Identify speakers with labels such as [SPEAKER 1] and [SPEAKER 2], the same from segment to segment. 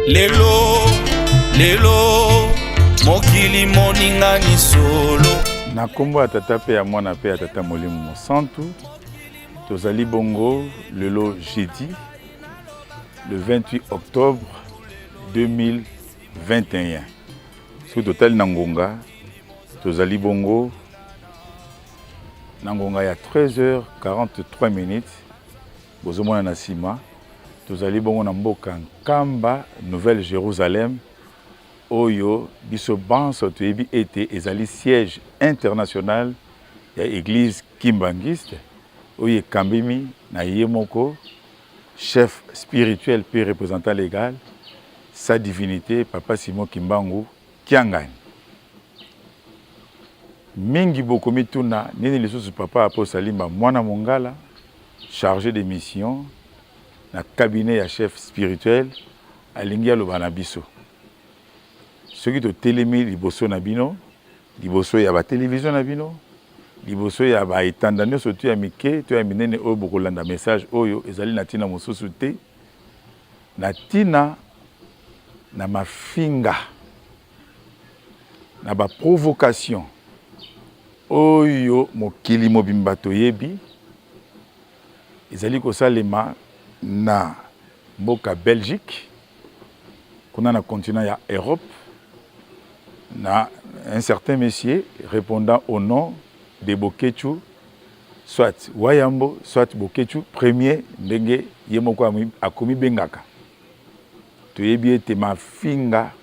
[SPEAKER 1] Lelo, lelo, mokili moninga ni solo.
[SPEAKER 2] Na kombo atata pe ya mwana pe atata molimo mosantu. Tozali bongo lelo jeudi, le 28 octobre 2021. Sous total Nangonga, tozali bongo Nangonga ya 13h43 minutes. Bozomona na sima. Tozali bongo na mboka Nkamba, Nouvelle-Jérusalem. Oyo biso banso toyebi ete ezali siège international ya église kimbangiste. Oyo kambimi na yemoko chef spirituel puis représentant légal sa divinité Papa Simon Kimbangu Kiangani. Mingi bokomi tuna nini lisusu papa apo salimba mwana mongala chargé de mission na cabinet ya chef spirituel alingi aloba na biso. Soki to telemi liboso na bino, liboso ya ba télévision na bino, liboso ya ba etanda nyonso to ya mike to ya minene oyo bokolanda message oyo ezali na tina mosusu te na tina na mafinga na ba provocation oyo mokili mobimba toyebi ezali kosalema na mboka Belgique kuna na continent ya Europe na un certain monsieur répondant au nom de Bokechu, soit Wayambo, soit Bokechu, premier ndenge yemoko akomi bengaka. Toyebi ete mafinga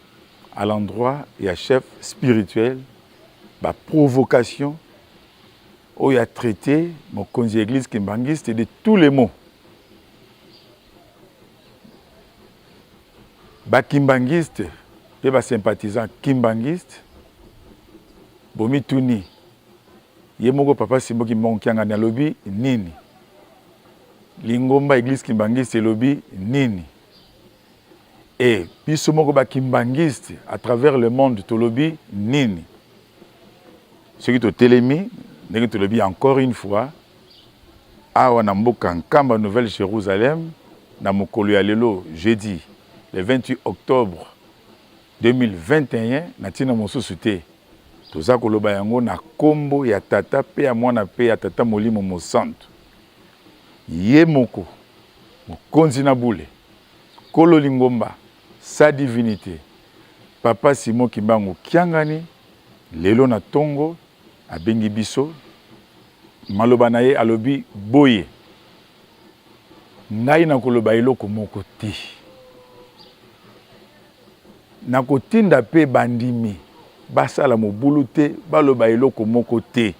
[SPEAKER 2] à l'endroit ya chef spirituel, ba provocation oyo a traité mokonzi église kimbangiste de tous les mots. Ba kimbangiste pe ba sympathisant kimbangiste bomi tuni yemoko Papa Simon Kimbangu Kiangani alobi nini lingomba église kimbangiste lobi nini et biso moko ba kimbangiste à travers le monde tolobi nini ce qui to telemi ndenge tolobi encore une fois awa na mboka Nkamba Nouvelle-Jérusalem na mokolo ya lelo jeudi le 28 octobre 2021 na tina mosusu te toza koloba yango na kombo ya tata pe ya mwana pe ya tata molimo mosantu ye moko mokonzi na bule kolo lingomba sa divinité Papa Simon Kimbangu Kiangani lelo na tongo abengi biso maloba na ye alobi boye ngai na koloba eloko moko te na kotinda pe bandimi basala mobulu te baloba eloko moko te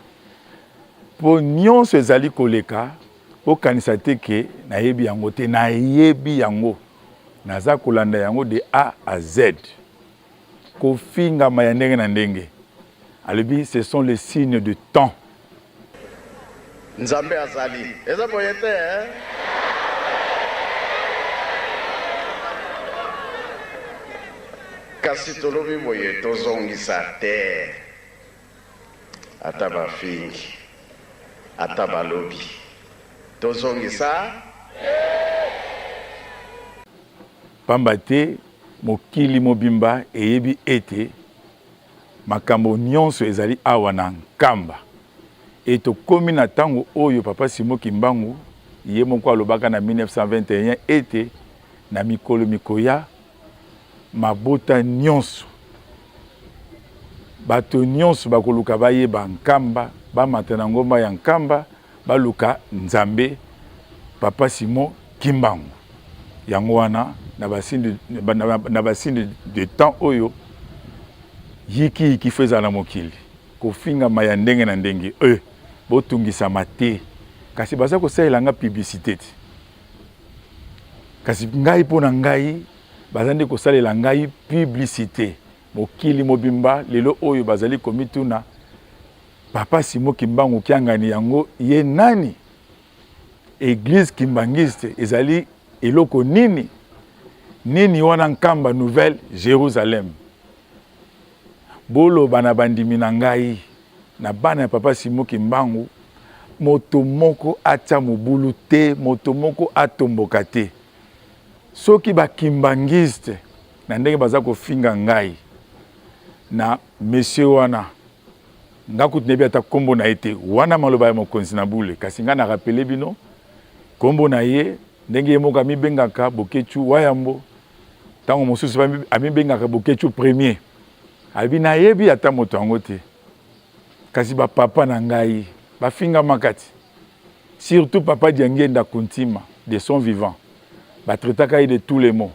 [SPEAKER 2] po nyonso ezali koleka okanisa te ke nayebi yango te nayebi yango naza kolanda yango de A à Z kofingama ya ndenge na ndenge alobi ce sont les signes de temps
[SPEAKER 3] nzambe azali eza boye te kasi tolobi boye tozongisa te ata bafingi ata balobi tozongisa
[SPEAKER 2] pamba te mokili mobimba eyebi ete makambo nyonso ezali awa na Nkamba et tokomi na tango oyo Papa Simon Kimbangu ye moko alobaka na 1921 ete na mikolo mikoya mabota nyonso bato nyonso bakoluka bayeba Nkamba bamata na ngomba ya Nkamba baluka nzambe Papa Simon Kimbangu yango wana na basine de temps oyo yiki feza na mokili kofinga maya ndenge na ndenge botungisa mate kasi baza kosalela nga publicité kasi ngai pona ngai bazandi kosalela ngai publicité mokili mobimba lelo oyo bazali komituna Papa Simon Kimbangu Kiangani yango ye nani église kimbangiste ezali eloko nini wana Nkamba Nouvelle-Jérusalem bolo bana bandimi na ngai na bana ya Papa Simon Kimbangu moto moko atia mobulu te moto moko atomboka te soki ba kimbangiste na ndenge baza kofinga ngai na monsieur wana ngakuti nebi ata kombo na ete wana maloba ya mokonzi na bule kasi nga na rappele bino kombo na ye ndenge ye moko amibengaka Bokechu Wayambo tango mosusu amibengaka Bokechu premier abi na yebi ata moto yango te kasi ba papa na ngai bafinga makati surtout papa Diangenda Kuntima de son vivant batretaka ye de tous les mots